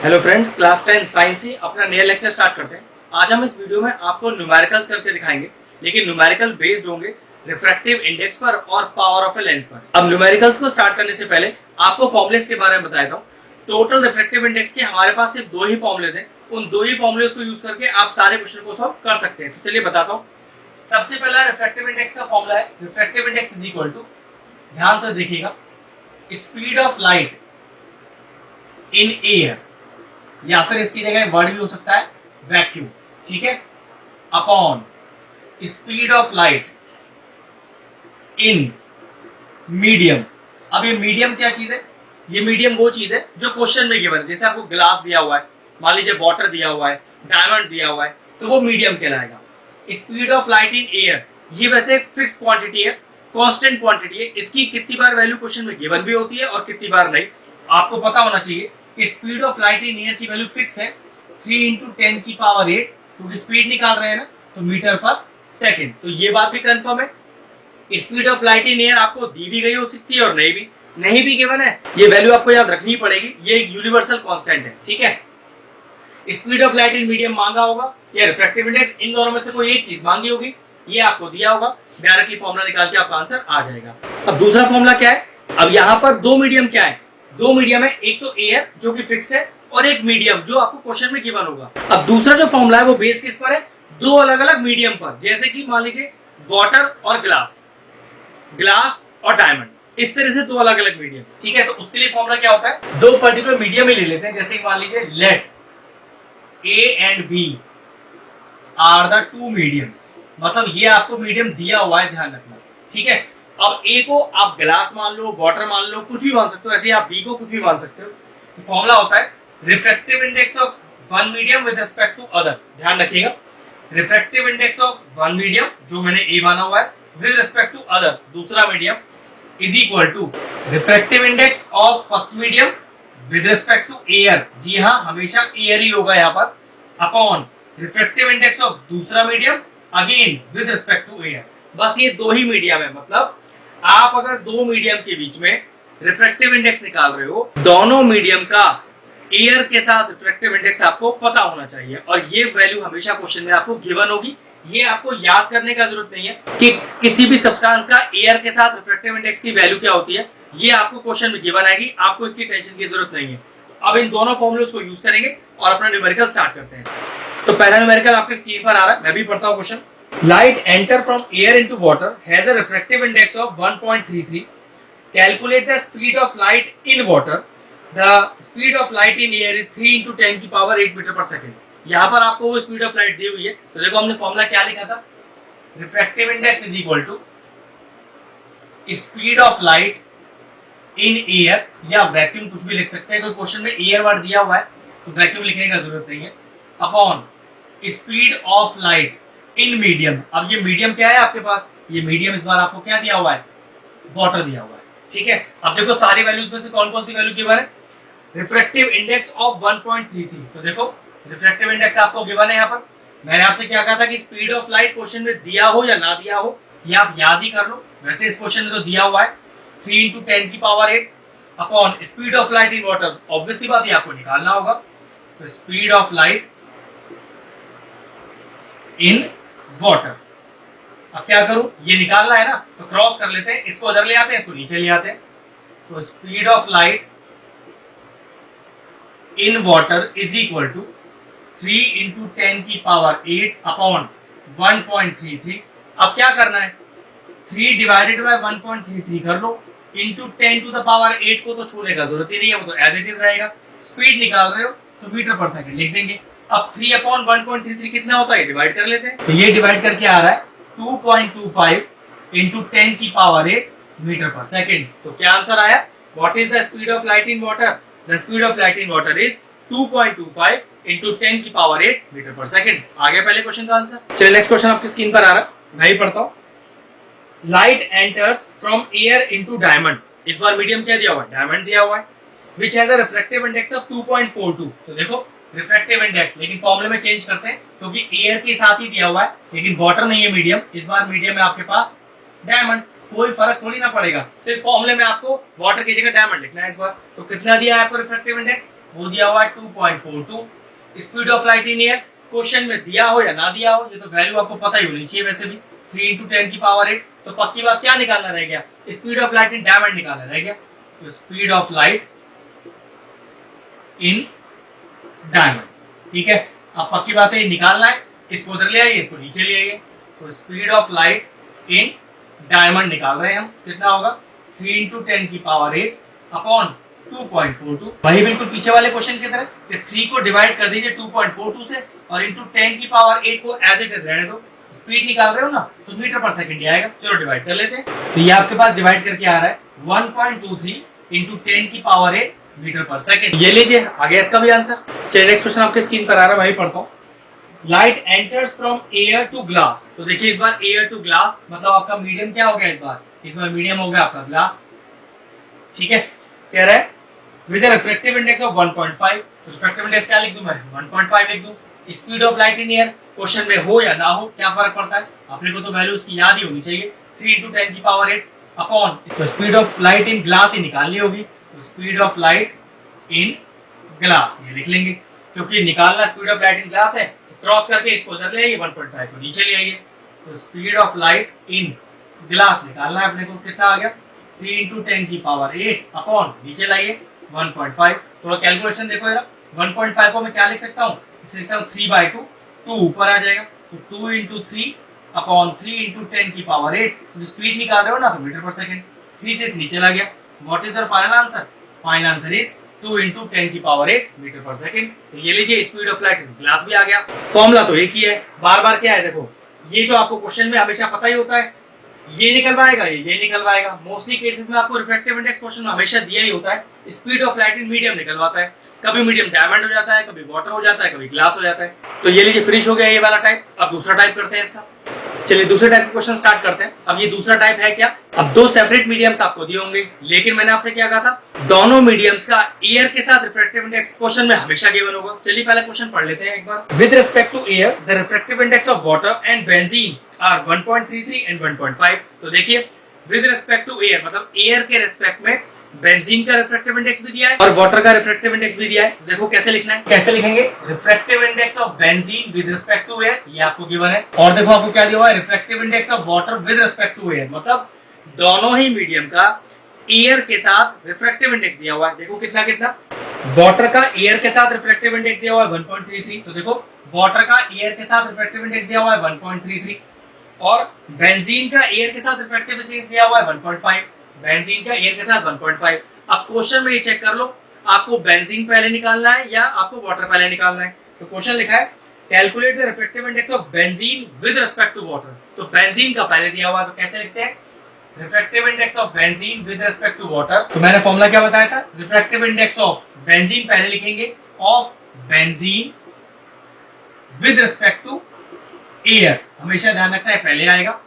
Hello friends, class 10 science से अपना नया लेक्चर स्टार्ट करते हैं। आज हम इस वीडियो में आपको न्यूमेरिकल्स करके दिखाएंगे, लेकिन न्यूमेरिकल बेस्ड होंगे रिफ्रैक्टिव इंडेक्स पर और पावर ऑफ ए लेंस पर। अब न्यूमेरिकल्स को स्टार्ट करने से पहले आपको फॉर्मुलेस के बारे में बता देता हूँ। टोटल रिफ्रैक्टिव इंडेक्स के हमारे पास सिर्फ दो ही फॉर्मुलेस हैं। उन दो ही फॉर्मुलेस को यूज करके आप सारे क्वेश्चन को सॉल्व कर सकते हैं। तो चलिए बताता हूँ। सबसे पहला रिफ्रैक्टिव इंडेक्स का फॉर्मूला है refractive index is equal to, ध्यान से देखिएगा, speed of light in air, या फिर इसकी जगह वर्ड भी हो सकता है वैक्यूम, ठीक है, upon speed of light in medium. अब ये मीडियम क्या चीज है? ये मीडियम वो चीज है जो क्वेश्चन में गिवन है। जैसे आपको ग्लास दिया हुआ है, मान लीजिए वाटर दिया हुआ है, डायमंड दिया हुआ है, तो वो मीडियम कहलाएगा। Speed of light in air, ये वैसे फिक्स क्वांटिटी है, कांस्टेंट क्वांटिटी है। इसकी कितनी बार वैल्यू क्वेश्चन में गिवन भी होती है और कितनी बार नहीं, आपको पता होना चाहिए। Speed of light in air की वैल्यू फिक्स है 3 × 10⁸, क्योंकि स्पीड निकाल रहे हैं ना, तो मीटर पर सेकंड। तो ये बात भी कंफर्म है। Speed of light in air आपको दी भी गई हो सकती है और नहीं भी गिवन है। ये वैल्यू आपको याद रखनी पड़ेगी, ये एक यूनिवर्सल कांस्टेंट है, ठीक है। Speed of light in medium मांगा होगा या रिफ्रैक्टिव इंडेक्स, इन दोनों में से कोई एक चीज मांगी होगी, ये आपको दिया होगा। डायरेक्टली फॉर्मूला निकाल के आपका आंसर आ जाएगा। अब दूसरा फॉर्मूला क्या है? अब यहाँ पर दो मीडियम क्या है? दो मीडियम है, एक तो एयर जो कि फिक्स है और एक मीडियम जो आपको क्वेश्चन में गिवन होगा। अब दूसरा जो फॉर्मूला है वो बेस किस पर है? दो अलग अलग मीडियम पर। जैसे कि मान लीजिए वाटर और ग्लास और डायमंड, इस तरह से दो अलग अलग मीडियम, ठीक है। तो उसके लिए फॉर्मूला क्या होता है? दो पर्टिकुलर मीडियम ही ले लेते हैं। जैसे मान लीजिए let A and B are the two mediums, मतलब ये आपको मीडियम दिया हुआ है, ध्यान रखना, ठीक है। अब ए को आप ग्लास मान लो, वाटर मान लो, कुछ भी मान सकते हो। ऐसे आप बी को कुछ भी मान सकते हो। तो फॉर्मूला होता है refractive index of one medium with respect to other. ध्यान रखिएगा, refractive index of one medium जो मैंने ए माना हुआ है विद रिस्पेक्ट टू अदर, दूसरा medium, is equal to refractive index of first medium with respect to air. जी हाँ, हमेशा एयर ही होगा यहाँ पर, अपॉन रिफ्रैक्टिव इंडेक्स ऑफ दूसरा medium again with respect to air. बस ये दो ही मीडियम है। मतलब आप अगर दो मीडियम के बीच में रिफ्रैक्टिव इंडेक्स निकाल रहे हो, दोनों मीडियम का एयर के साथ रिफ्रैक्टिव इंडेक्स आपको पता होना चाहिए, और ये वैल्यू हमेशा क्वेश्चन में आपको गिवन होगी। ये आपको याद करने का जरूरत नहीं है कि किसी भी सब्सटेंस का एयर के साथ रिफ्रैक्टिव इंडेक्स की वैल्यू क्या होती है। ये आपको क्वेश्चन में गिवन आएगी, आपको इसकी टेंशन की जरूरत नहीं है। अब इन दोनों फॉर्मूलोस को यूज करेंगे और अपना न्यूमेरिकल स्टार्ट करते हैं। तो पहला न्यूमेरिकल आपकी स्क्रीन पर आ रहा है, मैं भी पढ़ता हूँ question. Light enter from air into water has a refractive index of 1.33. Calculate the speed of light in water. The speed of light in air is 3 × 10⁸ metre पर सेकेंड। यहाँ पर आपको वो स्पीड ऑफ लाइट दी हुई है। तो देखो हमने फॉर्मूला क्या लिखा था? Refractive index is equal to speed of light in air, या वैक्यूम कुछ भी लिख सकते हैं। कोई क्वेश्चन में एयर वर्ड दिया हुआ है तो वैक्यूम लिखने का जरूरत नहीं है, upon speed of light in medium. अब ये मीडियम क्या है आपके पास? ये मीडियम इस बार आपको क्या दिया हुआ है? वाटर दिया हुआ है, ठीक है। अब देखो सारी वैल्यूज में से कौन कौन सी वैल्यू गिवन है? Refractive index of 1.33। तो देखो रिफ्रैक्टिव इंडेक्स आपको गिवन है। यहाँ पर मैंने आपसे क्या कहा था कि स्पीड ऑफ लाइट क्वेश्चन में दिया हो या ना दिया हो, ये आप याद ही कर लो। वैसे इस क्वेश्चन में तो दिया हुआ है 3 × 10⁸ upon speed of light in water. Obviously बात, ये आपको निकालना होगा। तो speed of light in water. अब क्या करूं? ये निकालना है ना, तो क्रॉस कर लेते हैं, इसको उधर ले आते हैं, इसको नीचे ले आते हैं। तो speed of light in water is equal to 3 × 10⁸ upon 1.33। अब क्या करना है? 3 डिवाइडेड बाय 1.33 कर लो, इंटू 10⁸ को तो छूने का जरूरत ही नहीं है, वो तो एज इट इज रहेगा। स्पीड निकाल रहे हो तो मीटर पर सेकंड लिख देंगे। अब 3/1.33 कितना होता है? डिवाइड कर लेते हैं। तो ये डिवाइड करके आ रहा है 2.25 × 10⁸ मीटर पर सेकंड। तो क्या आंसर आया? What is the speed of light in water? The speed of light in water is 2.25 × 10⁸ metre per second. आ गया पहले क्वेश्चन का आंसर। चलिए नेक्स्ट क्वेश्चन आपकी स्क्रीन पर आ रहा है, मैं ही पढ़ता हूँ। Light enters from air into diamond. इस बार मीडियम क्या दिया हुआ है? डायमंड दिया हुआ है। Which has a refractive index of 2.42। तो देखो रिफ्रैक्टिव इंडेक्स, लेकिन फॉर्मूले में चेंज करते हैं क्योंकि एयर के साथ ही दिया हुआ है, लेकिन वाटर नहीं है मीडियम। इस बार मीडियम है आपके पास डायमंड। कोई फर्क थोड़ी ना पड़ेगा, सिर्फ फॉर्मूले में आपको वाटर की जगह डायमंड लिखना है इस बार। तो कितना दिया है आपको रिफ्रैक्टिव इंडेक्स, वो दिया हुआ है 2.42। Speed of light in air question में दिया हो या ना दिया हो, ये तो वैल्यू आपको पता ही होनी चाहिए वैसे भी, 3 × 10 की पावर 8। तो पक्की बात क्या निकालना रह गया, speed of light in diamond निकालना रह गया। तो speed of light in diamond, ठीक है। अब पक्की बात है, निकालना है, इसको उधर ले आइए, इसको नीचे ले आइए। तो speed of light in diamond निकाल रहे हैं हम, कितना होगा 3 × 10 की पावर 8 अपॉन 2.42। वही बिल्कुल पीछे वाले क्वेश्चन की तरह कि 3 को डिवाइड कर दीजिए 2.42 से और इंटू 10 की पावर 8 को एज इट इज रहने दो। स्पीड निकाल रहे हो ना, तो मीटर पर सेकंड ही आएगा। चलो डिवाइड कर लेते हैं। तो ये आपके पास डिवाइड करके आ रहा है 1.23 इंटू 10 की पावर 8 मीटर पर सेकंड। ये लीजिए, आ गया इसका भी आंसर। चलिए नेक्स्ट क्वेश्चन आपके स्क्रीन पर आ रहा है, वही पढ़ता हूँ। Light enters from air to glass. तो देखिए इस बार एयर टू ग्लास मतलब आपका मीडियम क्या हो गया इस बार मीडियम हो गया आपका ग्लास, ठीक है। कह रहा है with refractive index of 1.5। Refractive index क्या लिख दूं मैं, 1.5 लिख दूं। Speed of light in air question में हो या ना हो क्या फर्क पड़ता है, अपने को तो वैल्यू उसकी याद ही होनी चाहिए, 3 × 10 की पावर 8 अपॉन, तो speed of light in glass ही निकालनी होगी। तो speed of light in glass ये लिख लेंगे, क्योंकि निकालना speed of light in glass है। क्रॉस करके इसको उधर ले आइए, 1.5 को नीचे ले आइए। तो speed of light in glass निकालना है अपने को, कितना आ गया 3 × 10 की पावर 8 अपॉन नीचे लाइए 1.5। थोड़ा कैलकुलेशन देखो यार, 1.5 को मैं क्या लिख सकता हूँ, इसे लिखता हूँ 3/2, 2 ऊपर आ जाएगा। तो 2 × 3 अपॉन 3 × 10 की पावर 8। तो स्पीड निकाल रहे हो ना, तो मीटर पर सेकंड, 3 से 3 चला गया। What is your final answer, final answer is 2 × 10 की पावर 8 मीटर पर सेकंड। तो ये लीजिए speed of light in glass भी आ गया। फॉर्मूला तो एक ही है, बार बार क्या है देखो, ये तो आपको क्वेश्चन में हमेशा पता ही होता है, ये निकलवाएगा ये निकलवाएगा। मोस्टली केसेस में आपको रिफ्रैक्टिव इंडेक्स क्वेश्चन में हमेशा दिया ही होता है। Speed of light in medium निकलवाता है, कभी मीडियम डायमंड हो जाता है, कभी वाटर हो जाता है, कभी ग्लास हो जाता है। तो ये लीजिए फिनिश हो गया ये वाला टाइप। अब दूसरा टाइप करते हैं इसका। चलिए दूसरे टाइप का क्वेश्चन स्टार्ट करते हैं। अब ये दूसरा टाइप है क्या, अब 2 सेपरेट मीडियम्स आपको दिए होंगे, लेकिन मैंने आपसे क्या कहा था, दोनों मीडियम्स का एयर के साथ रिफ्रैक्टिव इंडेक्स क्वेश्चन में हमेशा गिवन होगा। चलिए पहले क्वेश्चन पढ़ लेते हैं एक बार। With respect to air the refractive index of water and benzene are 1.33 and 1.5। तो देखिए विद रिस्पेक्ट टू एयर मतलब एयर के रिस्पेक्ट में बेंजीन का रिफ्रैक्टिव इंडेक्स भी दिया है और वाटर का रिफ्रैक्टिव इंडेक्स भी दिया है। देखो कैसे लिखना है, कैसे लिखेंगे, refractive index of benzene with respect to air, ये आपको गिवन है। और देखो आपको क्या दिया हुआ है, refractive index of water with respect to air, मतलब दोनों ही मीडियम का एयर के साथ रिफ्रैक्टिव इंडेक्स दिया हुआ है। देखो कितना कितना, वाटर का एयर के साथ रिफ्रैक्टिव इंडेक्स दिया हुआ है 1.33। तो देखो वाटर का एयर के साथ रिफ्रैक्टिव इंडेक्स दिया हुआ है 1.33 और बेंजीन का एयर के साथ रिफ्रैक्टिव इंडेक्स दिया हुआ है 1.5, बेंजीन का एयर के साथ 1.5। अब क्वेश्चन में ये चेक कर लो, आपको बेंजीन पहले निकालना है या आपको वाटर पहले निकालना है। तो क्वेश्चन लिखा है calculate the refractive index of benzene with respect to water. तो बेंजीन का पहले दिया हुआ, तो कैसे लिखते हैं, refractive index of benzene with respect to water. तो मैंने फॉर्मूला क्या बताया था, रिफ्रैक्टिव इंडेक्स ऑफ बेंजीन पहले लिखेंगे, of benzene with respect to air, हमेशा ध्यान रखना है पहले आएगा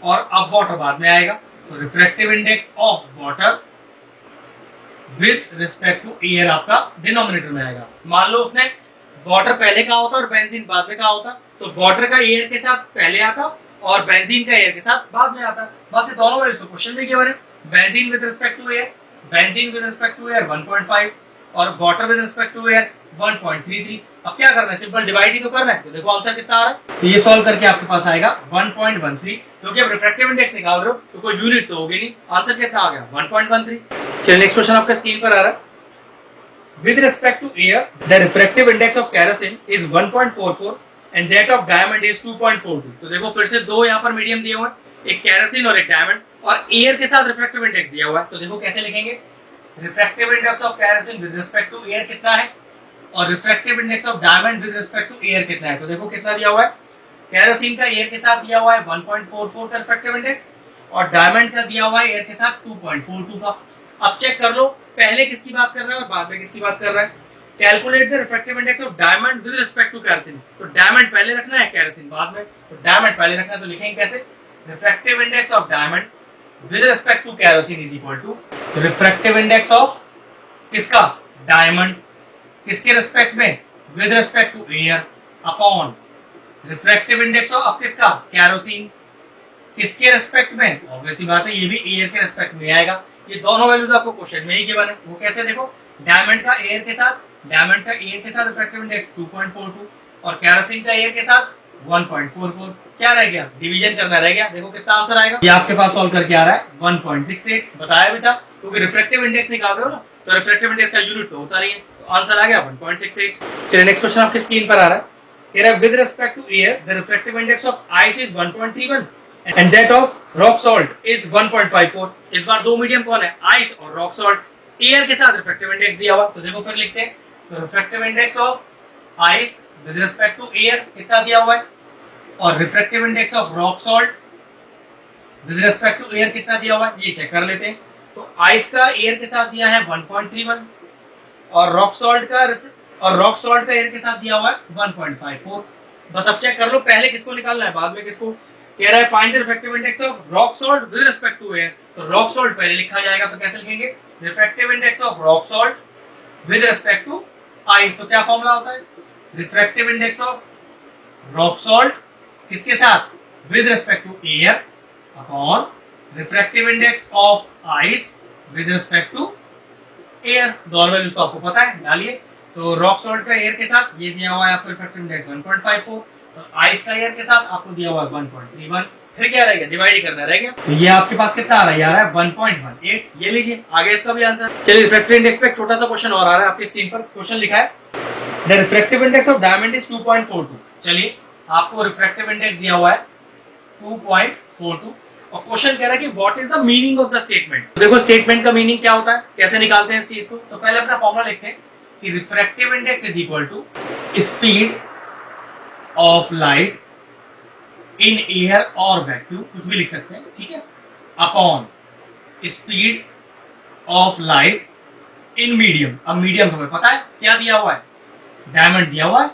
और अब वाटर बाद में आएगा। तो refractive index of water with respect to air आपका डिनोमिनेटर में आएगा। मान लो उसने वाटर पहले कहा होता और बेंजीन बाद में कहा होता, तो वाटर का एयर के साथ पहले आता और बेंजीन का एयर के साथ बाद में आता। बस ये दोनों वैल्यूज क्वेश्चन में गिवन है, benzene with respect to air, benzene with respect to air 1.5 और water with respect to air 1.33। अब क्या करना है, सिंपल डिवाइड ही तो करना है। तो देखो आंसर कितना आ रहा है, तो ये सॉल्व करके आपके पास आएगा 1.13, क्योंकि अब रिफ्रैक्टिव इंडेक्स निकाल रहे हो तो कोई यूनिट तो होगी नहीं। आंसर कितना आ गया 1.13। चलिए नेक्स्ट क्वेश्चन आपका स्क्रीन पर आ रहा है। With respect to air the refractive index of kerosene is 1.44 and that of diamond is 2.42। तो देखो फिर से दो यहाँ पर मीडियम दिए हुए हैं, एक केरोसिन और एक डायमंड, और एयर के साथ रिफ्रैक्टिव इंडेक्स दिया हुआ है। तो देखो कैसे लिखेंगे, refractive index of kerosene with respect to air कितना है और refractive index of diamond with respect to air कितना है। तो देखो कितना दिया हुआ है, केरोसिन का एयर के साथ दिया हुआ है 1.44 का रिफ्रैक्टिव इंडेक्स और डायमंड का दिया हुआ है एयर के साथ 2.42 का। अब चेक कर लो पहले किसकी बात कर रहा है और बाद में किसकी बात कर रहा है। Calculate the refractive index of diamond with respect to kerosene. तो डायमंड पहले रखना है, केरोसिन बाद में। तो डायमंड पहले रखना है, तो लिखेंगे कैसे, refractive index of diamond with respect to kerosene is equal to refractive index of किसका, डायमंड, किसके रिस्पेक्ट में, with respect to air, upon refractive index of किसका, केरोसिन, किसके रेस्पेक्ट में? ऑब्वियसली बात है ये भी एयर के रेस्पेक्ट में आएगा। ये दोनों वैल्यूज आपको क्वेश्चन में ही गिवन है। वो कैसे? देखो, डायमंड का एयर के साथ रिफ्रैक्टिव इंडेक्स 2.42 और केरोसिन का एयर के साथ 1.44। क्या रह गया? डिवीजन करना रह गया। देखो कितना आंसर आएगा। ये आपके पास सॉल्व करके आ रहा है 1.68। बताया भी था, क्योंकि रिफ्रैक्टिव इंडेक्स निकाल रहे हो ना, तो रिफ्रैक्टिव इंडेक्स का यूनिट तो होता नहीं है, तो आंसर आ गया 1.68। चलिए नेक्स्ट क्वेश्चन आपकी स्क्रीन पर आ रहा है। कह रहा है with respect to air the refractive index of ice is 1.31 and that of rock salt is 1.54। इस बार दो मीडियम कौन है? आइस और रॉक सॉल्ट। एयर के साथ रिफ्रैक्टिव इंडेक्स दिया हुआ, तो देखो फिर लिखते हैं। तो refractive index of ice with respect to air कितना दिया हुआ है, और refractive index of rock salt with respect to air कितना दिया हुआ है, ये चेक कर लेते हैं। तो आइस का एयर के साथ दिया है 1.31 और रॉक सॉल्ट का एयर के साथ दिया हुआ है 1.54। बस अब चेक कर लो, पहले किसको निकालना है बाद में किसको। कह रहा है find the refractive index of rock salt with respect to air. तो रॉक सॉल्ट पहले लिखा जाएगा, तो कैसे लिखेंगे? Refractive index of rock salt with respect to ice. तो क्या फॉर्मूला होता है? Refractive index of rock salt किसके साथ? With respect to air upon refractive index of ice with respect to air. दोनों वैल्यूज तो आपको पता है, डालिए। तो रॉक सॉल्ट का एयर के साथ ये दिया हुआ है आपको रिफ्रैक्टिव इंडेक्स 1.54 और आइस का एयर के साथ आपको दिया हुआ है 1.31। फिर क्या रहेगा? डिवाइड ही करना रह गया। तो ये आपके पास कितना आ रहा है? यार है 1.18। ये लीजिए, आगे इसका भी आंसर। चलिए रिफ्रैक्टिव इंडेक्स पे एक छोटा सा क्वेश्चन और आ रहा है आपकी स्क्रीन पर। क्वेश्चन लिखा है the refractive index of diamond is 2.42। चलिए, आपको रिफ्रैक्टिव इंडेक्स दिया हुआ है 2.42 और क्वेश्चन कह रहा है कि what is the meaning of the statement. तो देखो स्टेटमेंट का मीनिंग क्या होता है, कैसे निकालते हैं इस चीज को। तो पहले अपना फॉर्मूला लिखते हैं कि refractive index is equal to speed of light in air और वैक्यूम, कुछ भी लिख सकते हैं, ठीक है, upon speed of light in medium. अब मीडियम हमें पता है क्या दिया हुआ है? डायमंड दिया हुआ है,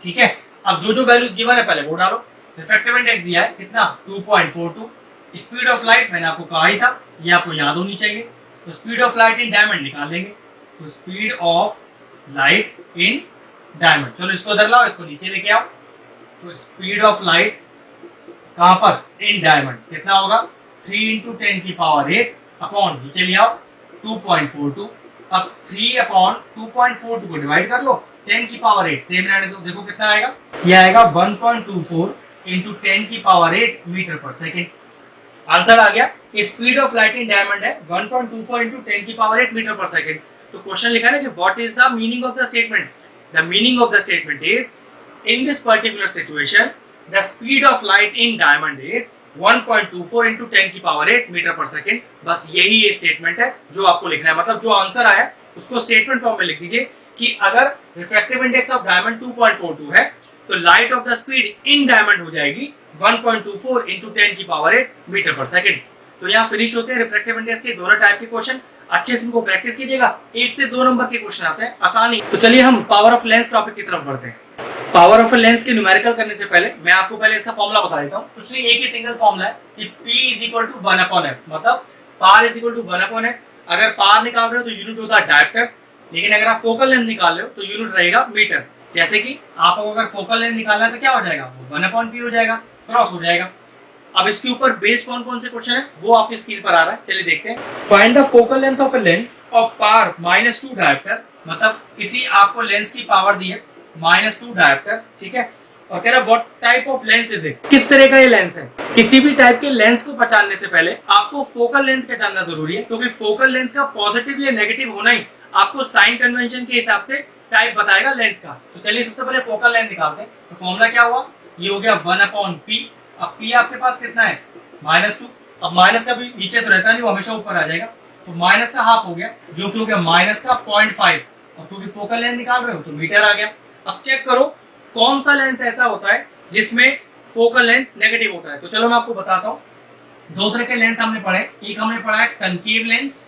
ठीक है। अब जो जो वैल्यूज गिवन है पहले वो डालो। रिफ्रैक्टिव इंडेक्स दिया है कितना? 2.42। स्पीड ऑफ लाइट मैंने आपको कहा ही था, ये आपको याद होनी चाहिए। तो speed of light in diamond निकाल देंगे। तो speed of light in diamond, चलो इसको इधर लाओ, इसको नीचे लेके आओ। तो स्पीड ऑफ लाइट कहां पर? इन डायमंड कितना होगा? 3 × 10 की पावर 8 अपॉन नीचे ले आओ 2.42। अब 3 अपॉन 2.42 को डिवाइड कर लो 10 की पावर 8 सेम रहने दो। देखो कितना आएगा? ये आएगा 1.24 × 10 की पावर 8 मीटर पर सेकेंड। आंसर आ गया। Speed of light in diamond है 1.24 × 10 की पावर 8 मीटर पर सेकेंड। तो क्वेश्चन लिखा है कि what is the meaning of the statement. The meaning of the statement is in this particular situation the speed of light in diamond is 1.24 × 10 की power 8 metre पर second. बस यही ये स्टेटमेंट है जो आपको लिखना है। मतलब जो आंसर आया उसको स्टेटमेंट फॉर्म में लिख दीजिए कि अगर रिफ्रैक्टिव इंडेक्स ऑफ डायमंड 2.42 है तो light of the speed in diamond हो जाएगी 1.24 × 10 की पावर 8 मीटर पर सेकेंड। तो यहाँ फिनिश होते हैं रिफ्रैक्टिव इंडेक्स के दोनों टाइप के क्वेश्चन। अच्छे से इनको प्रैक्टिस कीजिएगा, 1 से 2 नंबर के क्वेश्चन आते हैं आसानी। तो चलिए हम पावर ऑफ लेंस टॉपिक की तरफ बढ़ते हैं। पावर ऑफ लेंस के न्यूमेरिकल करने से पहले मैं आपको पहले इसका फॉर्मूला बता देता हूँ। कुछ नहीं, एक ही सिंगल फॉर्मूला है कि P = 1/f, मतलब पार = 1/f। अगर पार निकाल रहे हो तो यूनिट होता है डायोप्टर्स, लेकिन अगर आप फोकल लेंथ निकाल रहे हो तो यूनिट रहेगा मीटर। जैसे कि आपको अगर फोकल लेंथ निकालना है तो क्या हो जाएगा? 1/p हो जाएगा, क्रॉस हो जाएगा। अब इसके ऊपर बेस्ड कौन कौन से क्वेश्चन है वो आपकी स्क्रीन पर आ रहा है, चलिए देखते हैं। Find the focal length of a lens of power -2 dioptre, मतलब किसी आपको लेंस की पावर दी है -2 डायोप्टर, ठीक है, और कह रहा what type of lens is it, किस तरह का ये लेंस है। किसी भी टाइप के लेंस को पहचानने से पहले आपको फोकल लेंथ पहचानना जरूरी है, क्योंकि फोकल लेंथ का पॉजिटिव या नेगेटिव होना ही आपको साइन कन्वेंशन के हिसाब से टाइप बताएगा लेंस का। तो चलिए सबसे पहले फोकल लेंथ निकालते हैं। तो फॉर्मूला क्या हुआ? ये हो गया 1/p। अब p आपके पास कितना है? -2। अब माइनस का भी नीचे तो रहता नहीं, वो हमेशा ऊपर आ जाएगा, तो माइनस का हाफ हो गया, जो कि हो गया -0.5। और क्योंकि फोकल लेंथ निकाल रहे हो तो मीटर आ गया। अब चेक करो कौन सा लेंस ऐसा होता है जिसमें फोकल लेंथ नेगेटिव होता है। तो चलो मैं आपको बताता हूँ। दो तरह के लेंस हमने पढ़े, एक हमने पढ़ा है कनकेव लेंस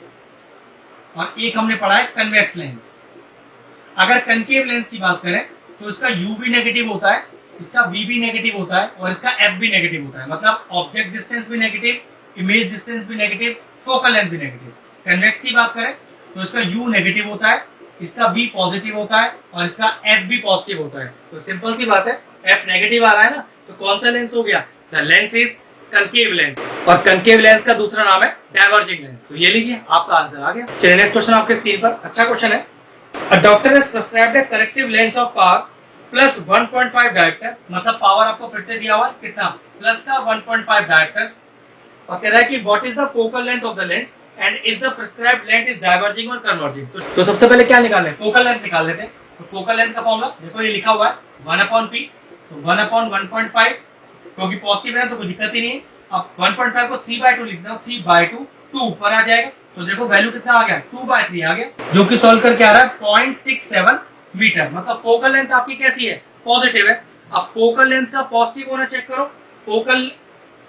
और एक हमने पढ़ा है कन्वेक्स लेंस। अगर कनकेव लेंस की बात करें तो इसका u भी नेगेटिव होता है, इसका v भी नेगेटिव होता है और इसका f भी नेगेटिव होता है, मतलब ऑब्जेक्ट डिस्टेंस भी नेगेटिव, इमेज डिस्टेंस भी नेगेटिव, फोकल लेंथ भी नेगेटिव। कन्वेक्स की बात करें तो इसका u नेगेटिव होता है, इसका v पॉजिटिव होता है और इसका f भी पॉजिटिव होता है। तो सिंपल सी बात है, f नेगेटिव आ रहा है ना, तो कौन सा लेंस हो गया? The lens is concave lens, और कनकेव लेंस का दूसरा नाम है डाइवर्जिंग लेंस। तो ये लीजिए आपका आंसर आ गया। चलिए नेक्स्ट क्वेश्चन आपके स्क्रीन पर, अच्छा क्वेश्चन है। A doctor has prescribed a corrective lens of power plus 1.5 dioptre, मतलब पावर आपको फिर से दिया हुआ है कितना, प्लस का 1.5 डायोप्टर्स, और कह रहा है कि what is the focal length of the lens and is the prescribed length is diverging और कन्वर्जिंग। तो सबसे पहले क्या निकालना है, फोकल लेंथ निकाल लेते हैं। तो फोकल लेंथ का फॉर्मूला देखो ये लिखा हुआ है 1/p, तो 1/1.5, क्योंकि पॉजिटिव है तो कोई दिक्कत ही नहीं है। अब 1.5 को 3/2 लिखना हो, 3/2 2 ऊपर आ जाएगा, तो देखो वैल्यू कितना आ गया, 2/3 आ गया, जो कि सॉल्व करके आ रहा है 0.67 मीटर। मतलब फोकल लेंथ आपकी कैसी है, पॉजिटिव है। अब फोकल लेंथ का पॉजिटिव होना चेक करो,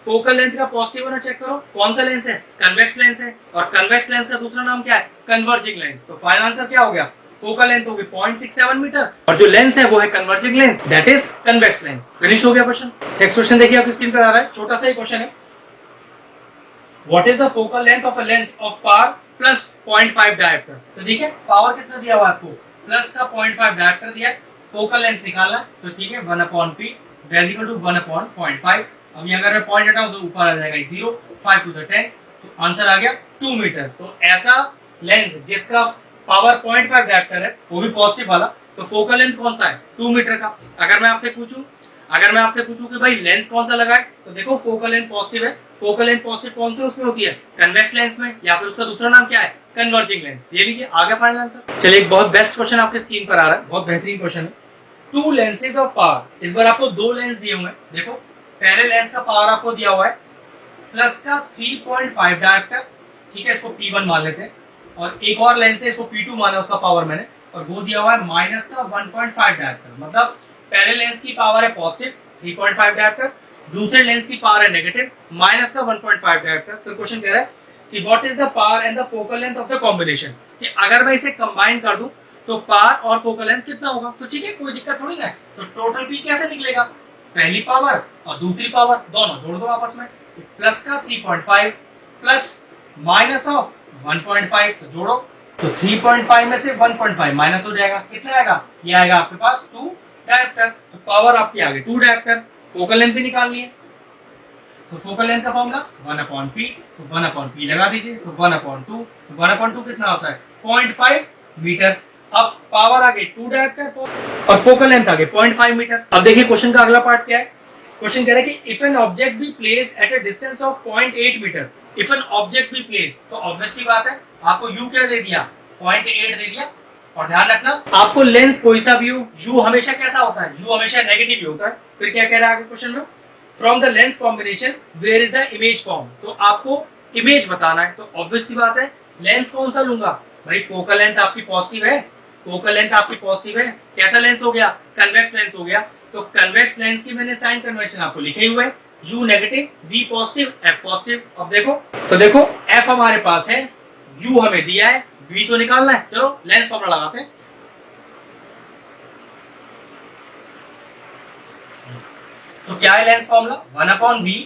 फोकल लेंथ का पॉजिटिव होना चेक करो, कौन सा लेंस है, कन्वेक्स लेंस है, और कन्वेक्स लेंस का दूसरा नाम क्या है, कन्वर्जिंग लेंस। तो फाइनल आंसर क्या हो गया, फोकल लेंथ होगी 0.67 मीटर, और जो लेंस है वो है converging lens, that is convex lens. Finish हो गया क्वेश्चन। नेक्स्ट क्वेश्चन देखिए आपकी स्क्रीन पर आ रहा है, छोटा सा ही क्वेश्चन है। What is the focal length of a lens of power plus 0.5 dioptre. तो ठीक है, पावर कितना दिया हुआ है आपको, प्लस का 0.5 डायोप्टर दिया है, फोकल लेंथ निकालना, तो ठीक है 1/p दैट इक्वल टू 1/0.5। अभी अगर मैं पॉइंट हटाऊं तो ऊपर आ जाएगा 0, 5 to the 10, तो आंसर आ गया 2 मीटर। तो ऐसा लेंस जिसका पावर 0.5 डायोप्टर है, वो भी पॉजिटिव वाला, तो फोकल लेंथ कौन सा है, 2 मीटर का। अगर मैं आपसे पूछूं कि भाई लेंस कौन सा लगाए, तो देखो फोकल लेंथ पॉजिटिव है। फोकल लेंथ पॉजिटिव कौन से उसमें होती है, कन्वेक्स लेंस में, या फिर उसका दूसरा नाम क्या है, कन्वर्जिंग लेंस। ये लीजिए आ गया फाइनल आंसर। चलिए एक बहुत बेस्ट क्वेश्चन आपके स्क्रीन पर आ रहा है, बहुत बेहतरीन क्वेश्चन है। 2 लेंसेज ऑफ पावर, इस बार आपको 2 लेंस दिए हुए हैं। देखो पहले लेंस का पावर आपको दिया हुआ है प्लस का 3.5 डायोप्टर, ठीक है, इसको P1 मान लेते हैं, और एक और लेंस है इसको P2 माना उसका पावर मैंने, और वो दिया हुआ है माइनस का 1.5 डायोप्टर। मतलब पहले लेंस की पावर है पॉजिटिव 3.5 डायोप्टर, दूसरे लेंस की पावर है नेगेटिव माइनस का 1.5 डायोप्टर। फिर क्वेश्चन कह रहा है कि what is the power and the focal length of the combination, कि अगर मैं इसे कंबाइन कर दूं तो पावर और फोकल लेंथ कितना होगा। तो ठीक है, कोई दिक्कत थोड़ी ना है। तो टोटल पी कैसे निकलेगा, पहली पावर और दूसरी पावर दोनों जोड़ दो आपस में, प्लस का 3.5 प्लस माइनस ऑफ 1.5, तो जोड़ो, तो 3.5 में से 1.5 माइनस हो जाएगा, कितना आएगा, ये आएगा आपके पास 2 डायोप्टर। तो पावर आपकी आ गई 2 डायोप्टर, फोकल लेंथ भी निकालनी है, तो फोकल लेंथ का फॉर्मूला 1/p, तो 1/p लगा दीजिए, तो 1/2, तो 1/2 कितना होता है 0.5 मीटर। अब पावर आ गई 2 डायोप्टर और फोकल लेंथ आ गई 0.5 मीटर। अब देखिए क्वेश्चन का अगला पार्ट क्या है। क्वेश्चन कह रहा है कि if an object be placed at a distance of 0.8 metre, if an object be placed, तो ऑब्वियसली बात है आपको u क्या दे दिया, 0.8 दे दिया, और ध्यान रखना आपको लेंस कोई सा भी हो, u हमेशा कैसा होता है, u हमेशा नेगेटिव ही होता है। फिर क्या कह रहा है आगे क्वेश्चन में, from the lens combination where is the image form, तो आपको इमेज बताना है। तो ऑब्वियसली बात है लेंस कौन सा लूंगा, भाई फोकल लेंथ आपकी पॉजिटिव है, फोकल लेंथ आपकी पॉजिटिव है, कैसा लेंस हो गया, कन्वेक्स लेंस हो गया। तो कन्वेक्स लेंस की मैंने साइन कन्वेंशन आपको लिखे हुए हैं, u negative, v positive, f positive. अब देखो f हमारे पास है, u हमें दिया है, v तो निकालना है। चलो लेंस फॉर्मूला लगाते हैं। तो क्या है लेंस फॉर्मूला, 1/v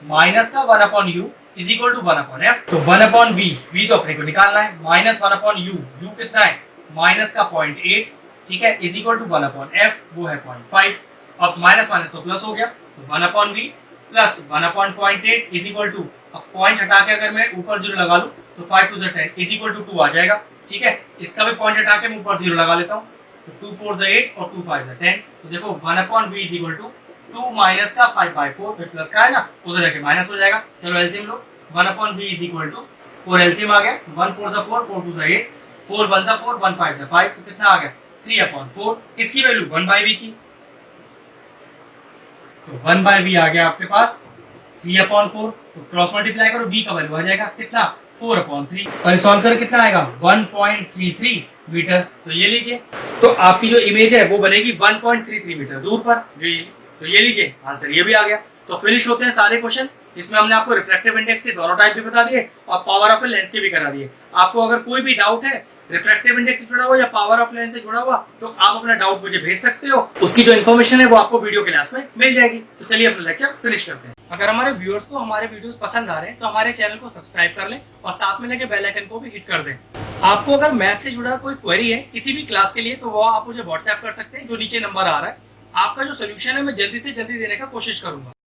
माइनस का 1/u is equal to 1/f। तो 1/v, v तो अपने को निकालना है, माइनस 1/u, u कितना है माइनस का 0.8, ठीक है, इज इक्वल टू 1/f, वो है 0.5। अब माइनस माइनस तो प्लस हो गया, तो 1/v plus 1/0.8 is equal to, अब पॉइंट हटा के अगर मैं ऊपर 0 लगा लूं तो 5 to the 10 is equal to 2 आ जाएगा, ठीक है। इसका भी पॉइंट हटा के मैं ऊपर 0 लगा लेता हूं, तो 2 4 8 और 2 5 10। तो देखो 1/v is equal to 2 minus का 5/4, फिर प्लस का है ना, उधर जाके माइनस हो जाएगा। चलो एलसीएम लो, 1/v is equal to 4, LCM आ गया, 1 4 4 4 2 8, 4 1 4 1 5 5, तो कितना आ गया 3/4। इसकी वैल्यू 1/v की, तो 1/v आ गया आपके पास 3/4, तो क्रॉस मल्टीप्लाई करो, v का वैल्यू आ जाएगा कितना 4/3, और सॉल्व करो कितना आएगा 1.33 मीटर। तो ये लीजिए, तो आपकी जो इमेज है वो बनेगी 1.33 मीटर दूर पर। तो ये लीजिए आंसर ये भी आ गया। तो फिनिश होते हैं सारे क्वेश्चन। इसमें हमने आपको रिफ्रैक्टिव इंडेक्स के दोनों टाइप भी बता दिए और पावर ऑफ लेंस के भी करा दिए। आपको अगर कोई भी डाउट है रिफ्रैक्टिव इंडेक्स से जुड़ा हुआ या पावर ऑफ लेंस से जुड़ा हुआ, तो आप अपना डाउट मुझे भेज सकते हो। उसकी जो इन्फॉर्मेशन है वो आपको वीडियो के लास्ट में मिल जाएगी। तो चलिए अपना लेक्चर फिनिश करते हैं। अगर हमारे व्यूअर्स को हमारे वीडियोस पसंद आ रहे हैं तो हमारे चैनल को सब्सक्राइब कर लें और साथ में लगे बेल आइकन को भी हिट कर दें। आपको अगर मैथ से जुड़ा कोई क्वेरी है किसी भी क्लास के लिए, तो वो आप मुझे व्हाट्सएप कर सकते हैं, जो नीचे नंबर आ रहा है। आपका जो सोल्यूशन है मैं जल्दी से जल्दी देने का कोशिश करूंगा।